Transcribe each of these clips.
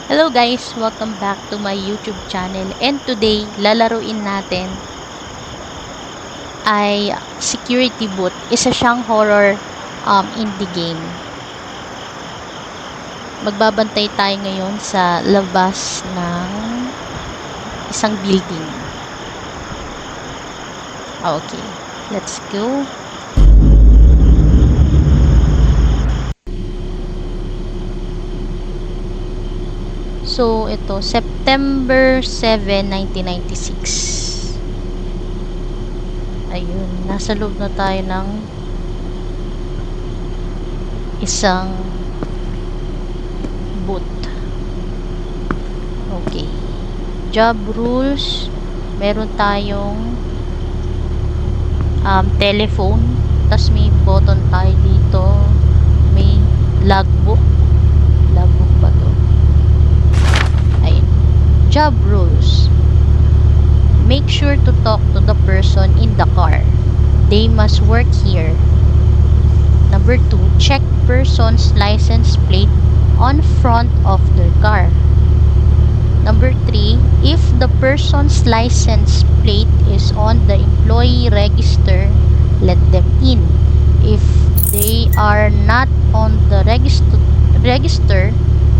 Hello guys! Welcome back to my YouTube channel, and today, lalaruin natin ay Security Boot. Isa siyang horror indie game. Magbabantay tayo ngayon sa labas ng isang building. Okay, let's go. So, ito, September 7, 1996. Ayun, nasa loob na tayo ng isang booth. Okay. Job rules. Meron tayong telephone. Tapos may button tayo dito. May logbook. Logbook ba to? Job rules. Make sure to talk to the person in the car. They must work here. Number 2, check person's license plate on front of their car. Number 3, if the person's license plate is on the employee register, let them in. If they are not on the register,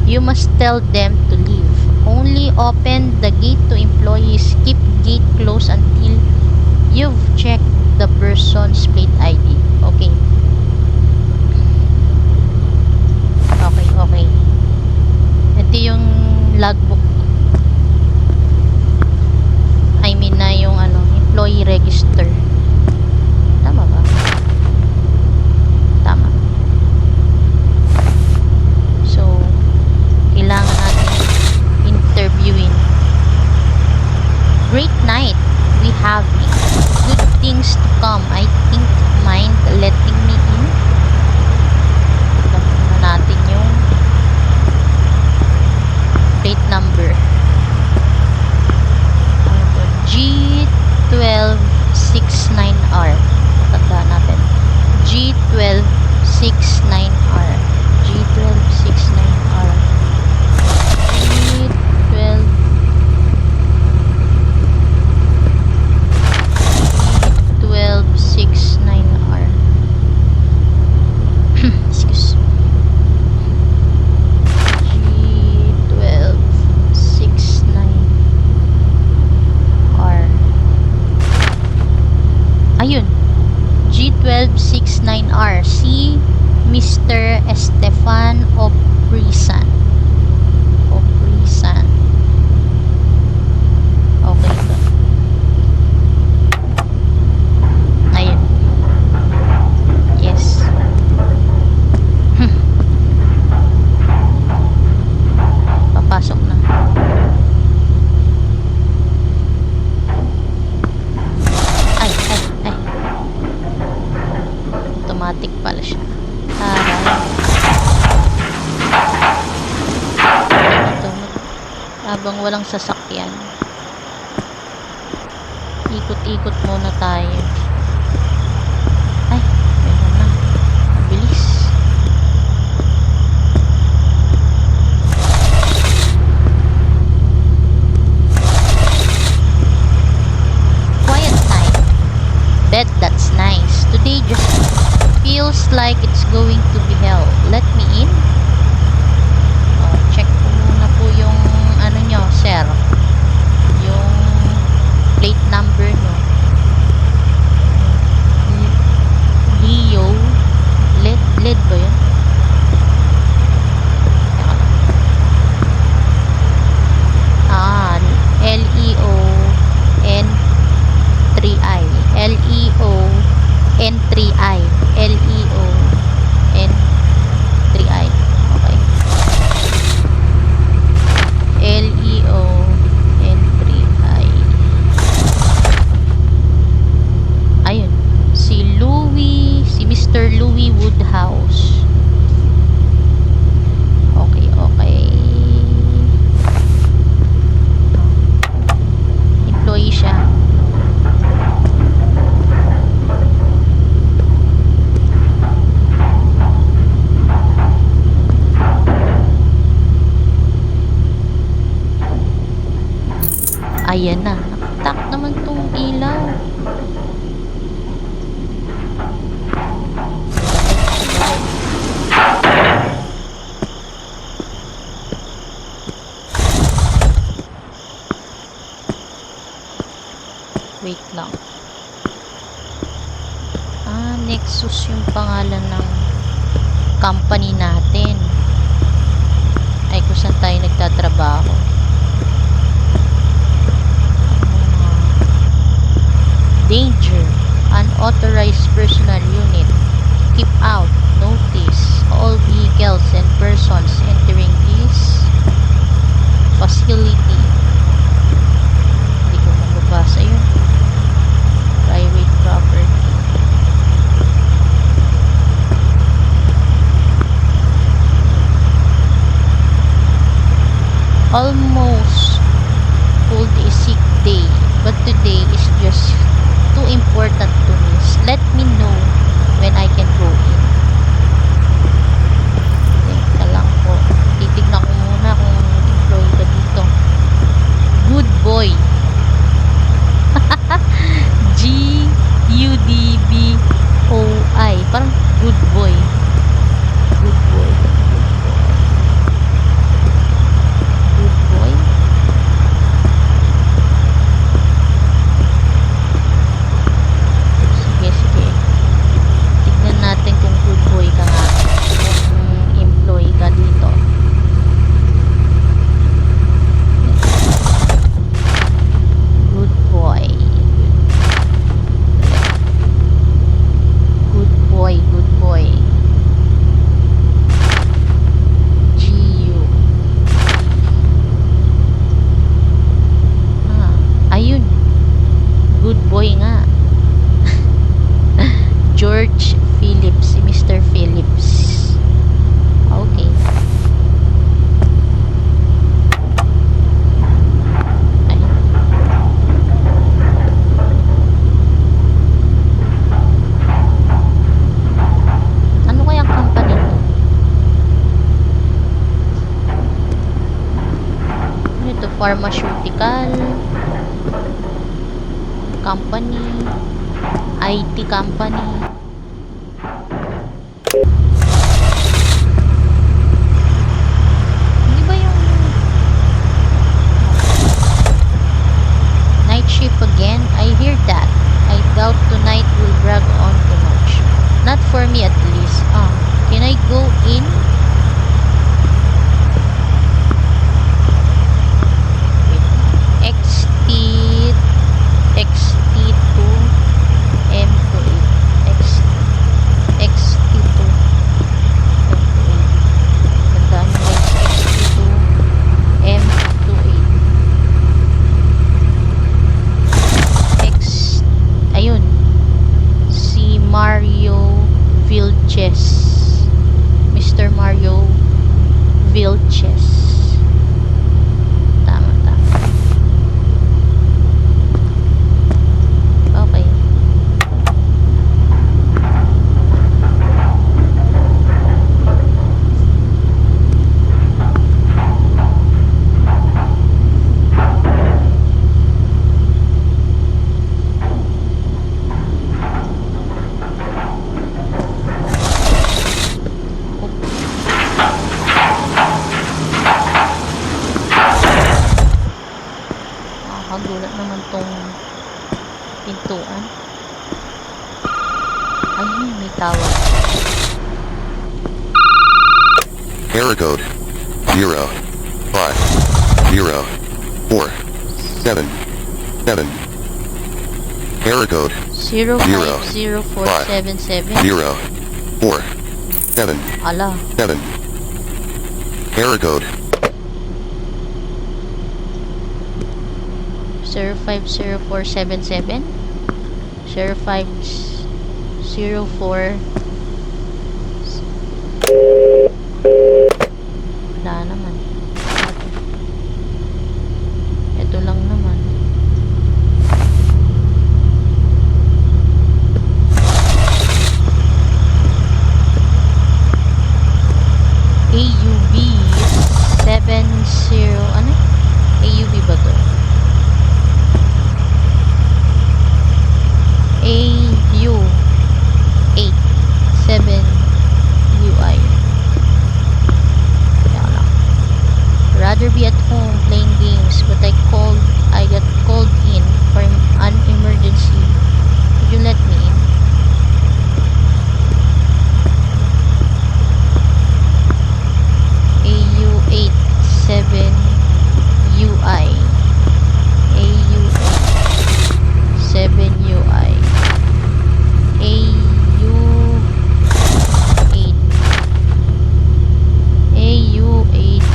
you must tell them to leave. Only open the gate to employees. Keep gate closed until you've checked the person's plate ID. Okay. Okay. Ito yung logbook. I mean na yung employee register. Tama ba? Tama. So, kailangan natin interviewing. Great night we have it. Good things to come. I think mind letting me in. Tignan muna natin yung plate number. G1269R. Tandaan natin. G1269R. G1269R. G1269R. Excuse. G1269R. Ayun. G1269R. Si Mr. Estefan Oprisan. Okay ito. Ayun. Yes. Papasok na. Ay. Automatic pala siya. Ito. Habang walang sasakyan, ikot-ikot muna tayo. Ay, meron na. Mabilis. Quiet time. Bet that's nice. Today just feels like it's going to be hell. Let me in. Check ko muna po yung nyo, sir. Yung plate number no. Leo LED ba yun? LEON3I. LEON3I. LEON3I. Ayan na. Nakatak naman tong ilaw. Wait lang. Nexus yung pangalan ng company natin. Ay, kung saan tayo nagtatrabaho. Danger. Unauthorized personal unit. Keep out. Notice. All vehicles and persons entering this facility. Hindi ko mababasa yun. Private property. Almost pulled a sick day, but today is just too important to miss. Let me know when I can go in. Teka lang po. Titignan ko muna kung employee ka dito. Good boy. G-U-D-B-O-I. Parang good boy. Good boy. George Phillips, si Mr. Phillips. Okay. Ay. Ano kaya ang company mo? Ano ito? Pharmaceutical company, IT company. Hindi ba yung night shift again? I hear that. I doubt tonight will drag on too much. Not for me at least. Can I go in? XT2 M28 XT2 M28. Tandaan nyo guys, XT2 M28. Ayun, si Mario Vilches, Mr. Mario Vilches. Gulat naman tong pintuan. Ayun, may tawag. Error code 0504777. Error code 050477. 047. Ala. 7. Error code 050477 0504. Wala naman. Ito lang naman. AUB 70 ano? AUB ba to? rather be at home playing games, but I got called in for an emergency. Could you let me in? AU87UI. AU87UI. AU8. AU8.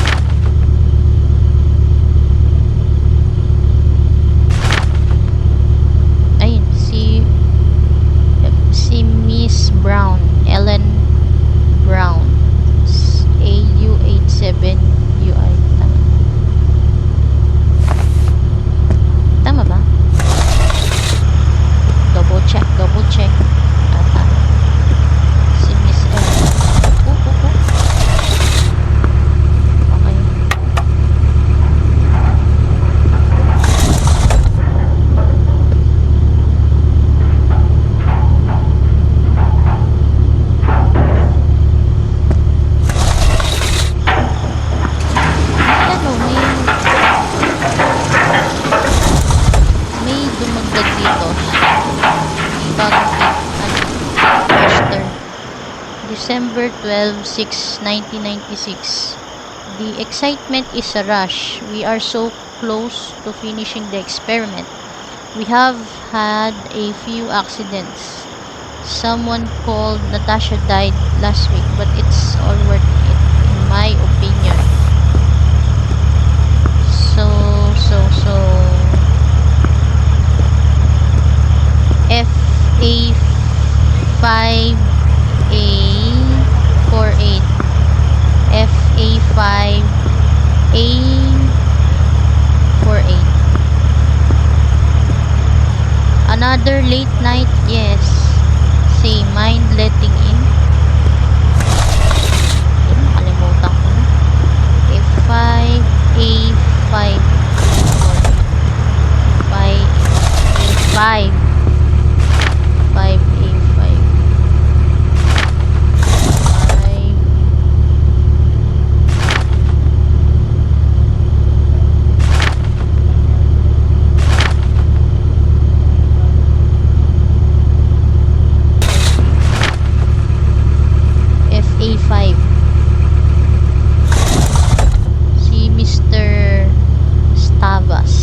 Ayun, si Miss Brown, Ellen Brown. AU87UI. Tama ba? Double check. Tama. Si Miss Ellen. Okay. Ano, may dumagdag dito. Bagong poster. December 12, 1996. The excitement is a rush. We are so close to finishing the experiment. We have had a few accidents. Someone called Natasha died last week, but it's all worth it, in my opinion. So FA5A48 FA5A48. Another late night, yes. Say, mind letting in? Nakalimutan ko na. F5A5 5A5 FA5. Si Mr. Stavas.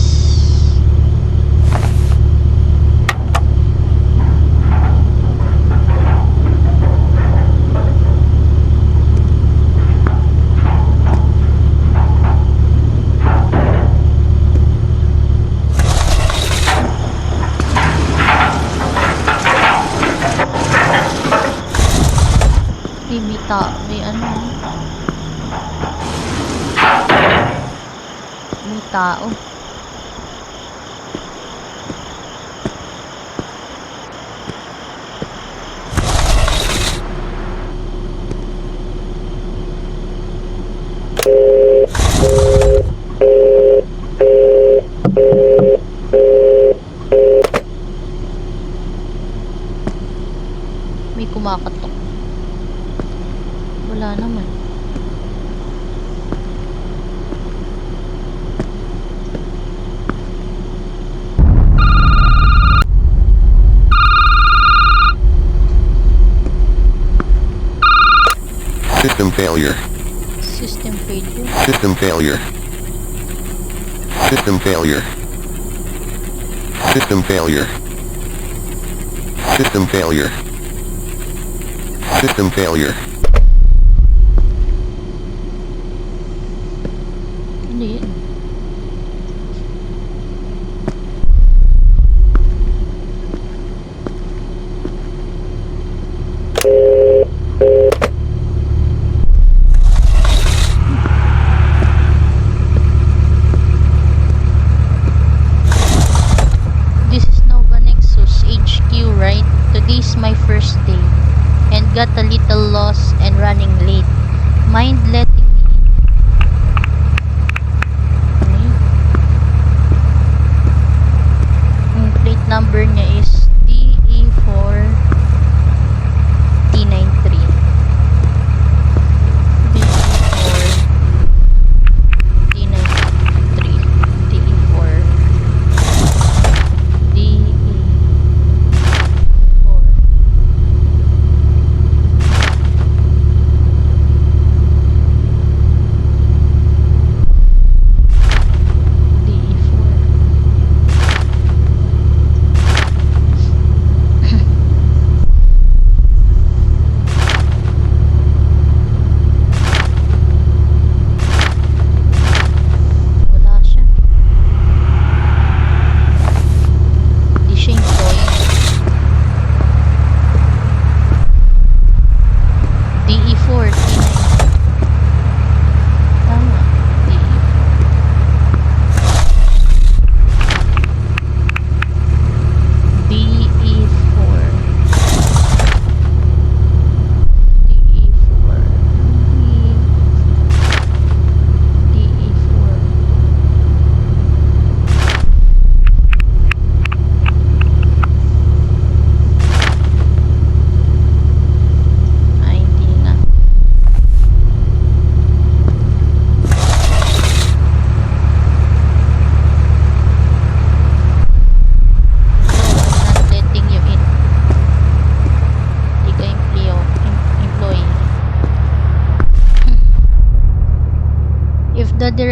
May ano, may tao. May kumakatok. Wala naman. System failure. System failure. System failure. System failure. System failure. System failure. System failure. Ano yun? This is Nova Nexus HQ, right? Today's my first day and got a little lost and running late. Mind letting me in? Ano yun? Yung plate number niya is DE4T93. DE4T93.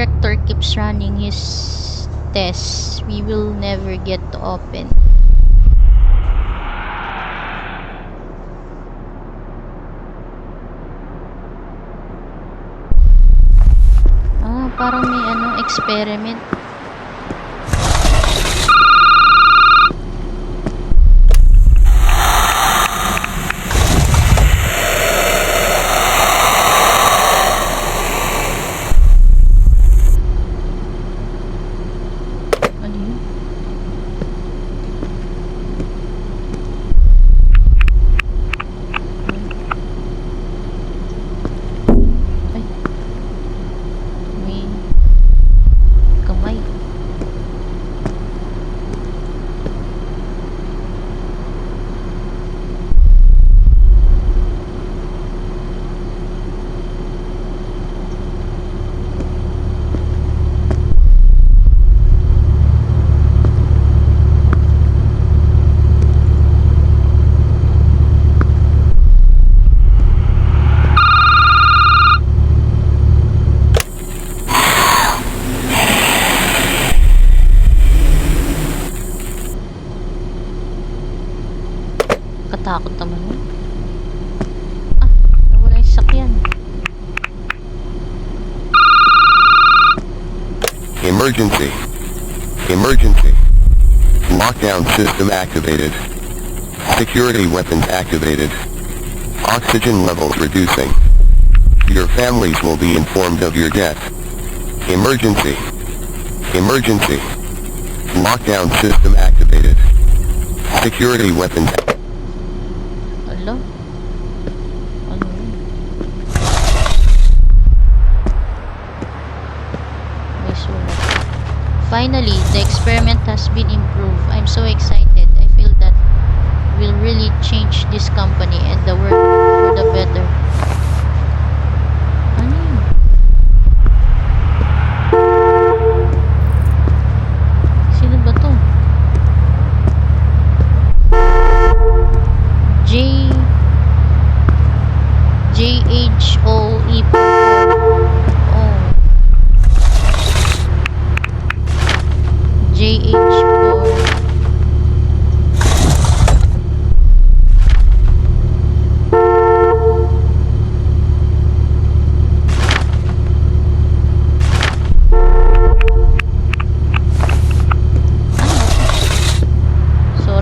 director keeps running his tests, we will never get to open. Parang may experiment. Ano yun? Ay. May kamay. Katakot naman yun. Nawala yung sasakyan. Emergency. Emergency. Lockdown system activated. Security weapons activated. Oxygen levels reducing. Your families will be informed of your death. Emergency. Emergency. Lockdown system activated. Security weapons. Ala? Ano yun? May sulat. Finally, the experiment has been improved. I'm so excited. I feel that will really change this company and the world for the better. Ano yun? Sino ba to? JHOE44. Oh. JH4.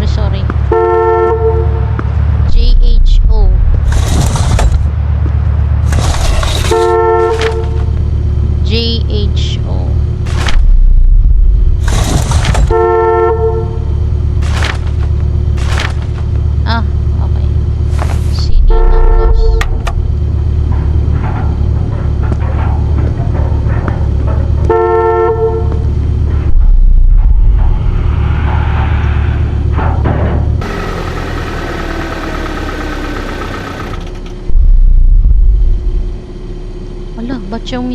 Sorry. JHO. JHO. Okay. Sinina Plus. Wala, ba't yung